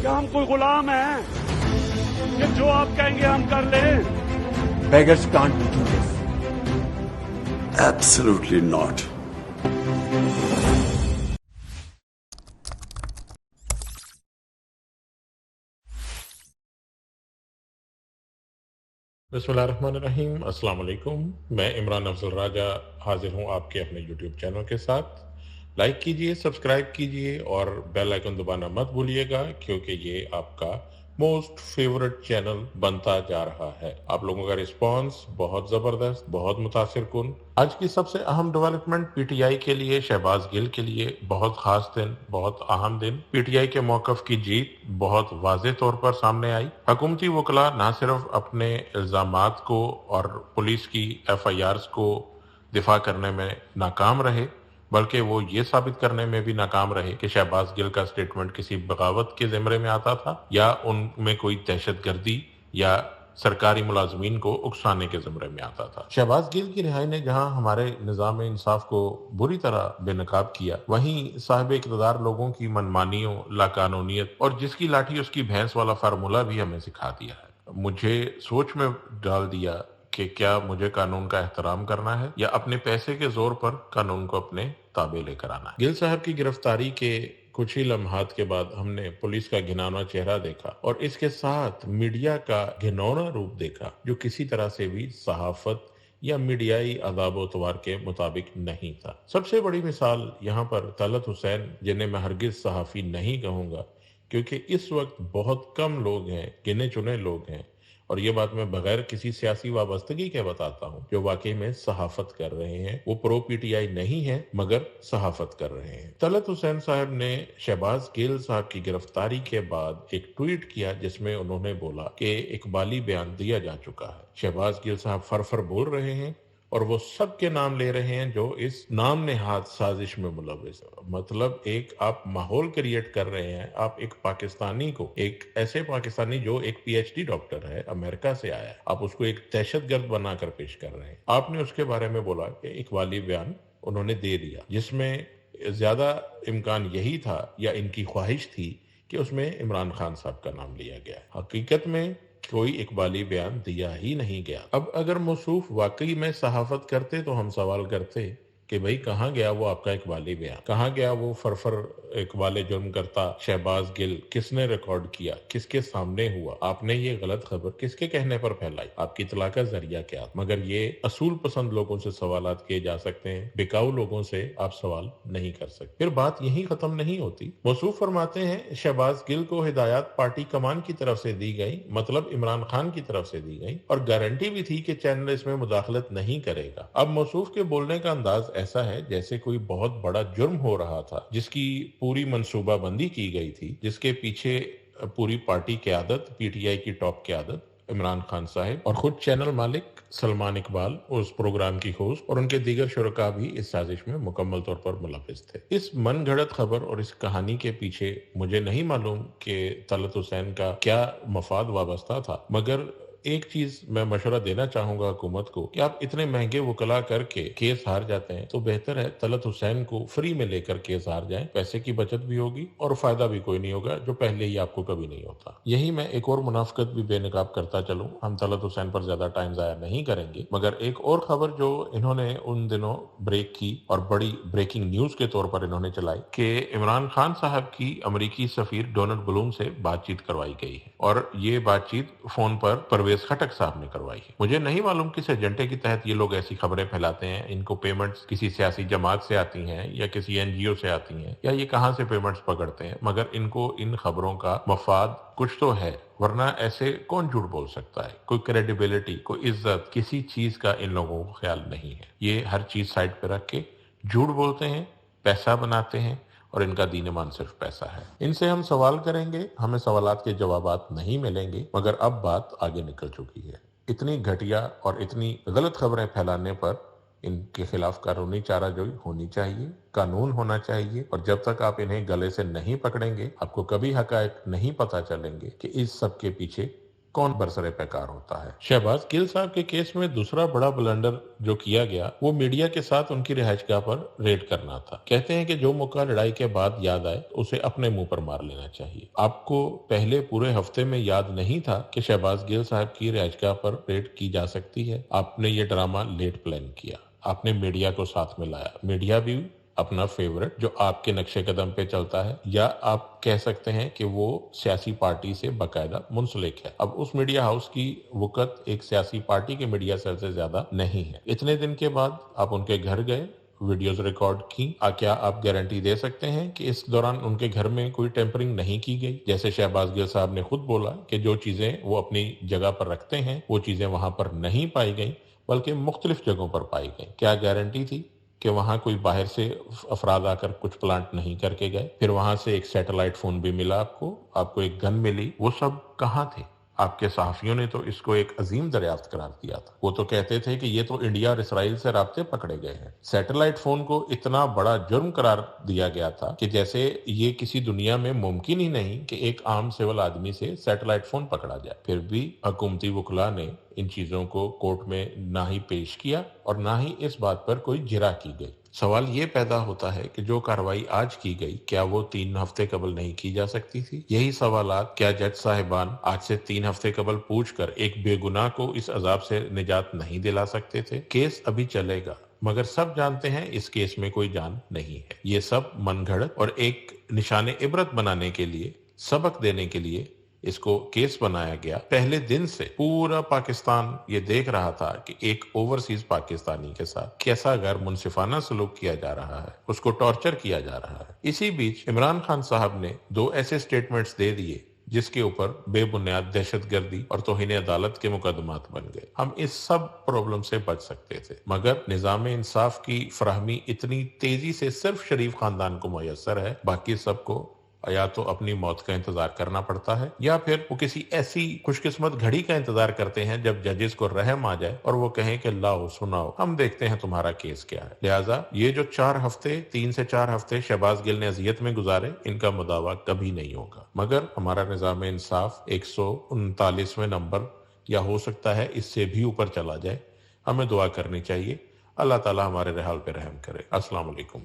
क्या हम कोई गुलाम हैं कि जो आप कहेंगे हम कर लें? Beggars can't do this. Absolutely not. बिस्मिल्लाहिर्रहमानिर्रहीम, अस्सलाम वालेकुम। मैं इमरान अफजल राजा हाजिर हूँ आपके अपने यूट्यूब चैनल के साथ। लाइक कीजिए, सब्सक्राइब कीजिए और बेल आइकन दबाना मत भूलिएगा, क्योंकि ये आपका मोस्ट फेवरेट चैनल बनता जा रहा है। आप लोगों का रिस्पांस बहुत ज़बरदस्त, बहुत मुतासिर कुन। आज की सबसे अहम डेवलपमेंट पीटीआई के लिए, शहबाज गिल के लिए बहुत खास दिन, बहुत अहम दिन। पीटीआई के मौक़िफ़ की जीत बहुत वाज़ेह तौर पर सामने आई। हुकूमती वकला ना सिर्फ अपने इल्ज़ामात को और पुलिस की FIRs को दिफा करने में नाकाम रहे, बल्कि वो ये साबित करने में भी नाकाम रहे कि शहबाज गिल का स्टेटमेंट किसी बगावत के ज़िम्रे में आता था या उनमें कोई दहशतगर्दी या सरकारी मुलाजमीन को उकसाने के ज़िम्रे में आता था। शहबाज गिल की रिहाई ने जहां हमारे निज़ाम इंसाफ को बुरी तरह बेनकाब किया, वहीं साहिब इक़्तिदार लोगों की मनमानियों, लाकानूनियत और जिसकी लाठी उसकी भैंस वाला फार्मूला भी हमें सिखा दिया है। मुझे सोच में डाल दिया कि क्या मुझे कानून का एहतराम करना है या अपने पैसे के जोर पर कानून को अपने ताबे लेकर आना है। गिल साहब की गिरफ्तारी के कुछ ही लम्हात के बाद हमने पुलिस का घिनौना चेहरा देखा और इसके साथ मीडिया का घिनौना रूप देखा, जो किसी तरह से भी सहाफत या मीडियाई आदाब-ओ-तवार के मुताबिक नहीं था। सबसे बड़ी मिसाल यहाँ पर तलत हुसैन, जिन्हें मैं हरगिज सहाफ़ी नहीं कहूँगा, क्योंकि इस वक्त बहुत कम लोग हैं, गिने चुने लोग हैं, और ये बात मैं बगैर किसी सियासी वाबस्तगी के बताता हूँ, जो वाकई में सहाफत कर रहे हैं। वो प्रो पीटीआई नहीं है, मगर सहाफत कर रहे हैं। तलत हुसैन साहब ने शहबाज गिल साहब की गिरफ्तारी के बाद एक ट्वीट किया, जिसमें उन्होंने बोला कि इकबाली बयान दिया जा चुका है। शहबाज गिल साहब फर बोल रहे हैं और वो सब के नाम ले रहे हैं जो इस नाम नेहाद साजिश में मुलव्विस है। मतलब एक आप माहौल क्रिएट कर रहे हैं। आप एक पाकिस्तानी को, एक ऐसे पाकिस्तानी जो एक PhD डॉक्टर है, अमेरिका से आया है, आप उसको एक दहशतगर्द बनाकर पेश कर रहे हैं। आपने उसके बारे में बोला कि इकबाली बयान उन्होंने दे दिया, जिसमें ज्यादा इम्कान यही था या इनकी ख्वाहिश थी कि उसमें इमरान खान साहब का नाम लिया गया। हकीकत में कोई इकबाली बयान दिया ही नहीं गया। अब अगर मौसूफ वाकई में सहाफत करते तो हम सवाल करते कि भाई कहाँ गया वो आपका इकबाली बयान, कहाँ गया वो फरफर इकबाल जुर्म करता शहबाज गिल, किसने रिकॉर्ड किया, किसके सामने हुआ, आपने ये गलत खबर किसके कहने पर फैलाई, आपकी इत्तला का जरिया क्या। मगर ये असूल पसंद लोगों से सवालात किए जा सकते हैं, बिकाऊ लोगों से आप सवाल नहीं कर सकते। फिर बात यही खत्म नहीं होती। मौसूफ फरमाते हैं शहबाज गिल को हिदायत पार्टी कमान की तरफ से दी गई, मतलब इमरान खान की तरफ से दी गई, और गारंटी भी थी कि चैनल इसमें मुदाखलत नहीं करेगा। अब मौसूफ के बोलने का अंदाज ऐसा है जैसे कोई बहुत बड़ा जुर्म हो रहा था, जिसकी पूरी मंसूबाबंदी की गई थी, जिसके पीछे पूरी पार्टी क़यादत, पीटीआई की टॉप क़यादत, इमरान खान साहब और खुद चैनल मालिक सलमान इकबाल, उस प्रोग्राम की होस्ट, और उनके दीगर शुरका भी इस साजिश में मुकम्मल तौर पर मुलव्विस थे। इस मनगढ़ंत खबर और इस कहानी के पीछे मुझे नहीं मालूम कि तलत हुसैन का क्या मफाद वाबस्ता था, मगर एक चीज मैं मशवरा देना चाहूंगा हुकूमत को कि आप इतने महंगे वकला करके केस हार जाते हैं, तो बेहतर है तलत हुसैन को फ्री में लेकर केस हार जाएं। पैसे की बचत भी होगी और फायदा भी कोई नहीं होगा, जो पहले ही आपको कभी नहीं होता। यही मैं एक और मुनाफिकत भी बेनकाब करता चलूं। हम तलत हुसैन पर ज्यादा टाइम जाया नहीं करेंगे, मगर एक और खबर जो इन्होंने उन दिनों ब्रेक की और बड़ी ब्रेकिंग न्यूज के तौर पर इन्होंने चलाई कि इमरान खान साहब की अमरीकी सफीर डोनाल्ड ब्लूम से बातचीत करवाई गई है, और ये बातचीत फोन पर परवेज खटक साहब ने करवाई है। मुझे नहीं मालूम किस एजेंडे के तहत ये लोग ऐसी खबरें फैलाते हैं। इनको पेमेंट्स किसी सियासी जमात से आती हैं या किसी NGO से आती हैं, या ये कहां से पेमेंट्स पकड़ते हैं, मगर इनको इन खबरों का मफाद कुछ तो है, वरना ऐसे कौन झूठ बोल सकता है। कोई क्रेडिबिलिटी, कोई इज्जत, किसी चीज का इन लोगों को ख्याल नहीं है। ये हर चीज साइड पे रख के झूठ बोलते हैं, पैसा बनाते हैं, और इनका दीन ईमान सिर्फ पैसा है। इनसे हम सवाल करेंगे, हमें सवालात के जवाबात नहीं मिलेंगे, मगर अब बात आगे निकल चुकी है। इतनी घटिया और इतनी गलत खबरें फैलाने पर इनके खिलाफ कानूनी चाराजोई होनी चाहिए, कानून होना चाहिए, और जब तक आप इन्हें गले से नहीं पकड़ेंगे, आपको कभी हकायक नहीं पता चलेंगे कि इस सब के पीछे कौन बरसरे पैकार होता है। शहबाज गिल साहब के केस में दूसरा बड़ा ब्लंडर जो किया गया वो मीडिया के साथ उनकी रिहाइशगाह पर रेड करना था। कहते हैं कि जो मौका लड़ाई के बाद याद आए उसे अपने मुंह पर मार लेना चाहिए। आपको पहले पूरे हफ्ते में याद नहीं था कि शहबाज गिल साहब की रिहाइशगाह पर रेड की जा सकती है। आपने ये ड्रामा लेट प्लान किया, आपने मीडिया को साथ में लाया। मीडिया भी अपना फेवरेट जो आपके नक्शे कदम पे चलता है, या आप कह सकते हैं कि वो सियासी पार्टी से बाकायदा मुंसलिक है। अब उस मीडिया हाउस की वक़्त एक सियासी पार्टी के मीडिया सेल से ज्यादा नहीं है। इतने दिन के बाद आप उनके घर गए, वीडियोस रिकॉर्ड की। क्या आप गारंटी दे सकते हैं कि इस दौरान उनके घर में कोई टेम्परिंग नहीं की गई? जैसे शहबाज गिल साहब ने खुद बोला कि जो चीजें वो अपनी जगह पर रखते हैं वो चीजें वहां पर नहीं पाई गई, बल्कि मुख्तलिफ जगहों पर पाई गई। क्या गारंटी थी कि वहां कोई बाहर से अफराद आकर कुछ प्लांट नहीं करके गए? फिर वहां से एक सैटेलाइट फोन भी मिला, आपको एक गन मिली, वो सब कहाँ थे? आपके सहाफियों ने तो इसको एक अजीम दरियाफ्त करार दिया था। वो तो कहते थे कि ये तो इंडिया और इसराइल से राब्ते पकड़े गए हैं। सैटेलाइट फोन को इतना बड़ा जुर्म करार दिया गया था कि जैसे ये किसी दुनिया में मुमकिन ही नहीं कि एक आम सिविल आदमी से सैटेलाइट फोन पकड़ा जाए। फिर भी हुकूमती वकला ने इन चीजों को कोर्ट में ना ही पेश किया और ना ही इस बात पर कोई जिरा की गई। सवाल ये पैदा होता है कि जो कार्रवाई आज की गई, क्या वो 3 हफ्ते कबल नहीं की जा सकती थी? यही सवालात क्या जज साहिबान आज से 3 हफ्ते कबल पूछकर एक बेगुनाह को इस अजाब से निजात नहीं दिला सकते थे? केस अभी चलेगा, मगर सब जानते हैं इस केस में कोई जान नहीं है। ये सब मनगढ़ंत और एक निशाने इबरत बनाने के लिए, सबक देने के लिए इसको केस बनाया गया। पहले दिन से पूरा पाकिस्तान ये देख रहा था कि एक ओवरसीज पाकिस्तानी के साथ कैसा गैर मुनसिफाना सलूक किया जा रहा है, उसको टॉर्चर किया जा रहा है। इसी बीच इमरान खान साहब ने 2 ऐसे स्टेटमेंट्स दे दिए जिसके ऊपर बेबुनियाद दहशतगर्दी और तौहीन अदालत के मुकदमात बन गए। हम इस सब प्रॉब्लम से बच सकते थे, मगर निजाम इंसाफ की फराहमी इतनी तेजी से सिर्फ शरीफ खानदान को मुयस्सर है, बाकी सबको या तो अपनी मौत का इंतजार करना पड़ता है या फिर वो किसी ऐसी खुशकिस्मत घड़ी का इंतजार करते हैं जब जजेस को रहम आ जाए और वो कहें कि लाओ सुनाओ, हम देखते हैं तुम्हारा केस क्या है। लिहाजा ये जो 3 से 4 हफ्ते शहबाज गिल ने अजियत में गुजारे, इनका मुदावा कभी नहीं होगा। मगर हमारा निजाम इंसाफ 139वें नंबर या हो सकता है इससे भी ऊपर चला जाए। हमें दुआ करनी चाहिए, अल्लाह ताला हमारे हाल पे रहम करे। अस्सलाम वालेकुम।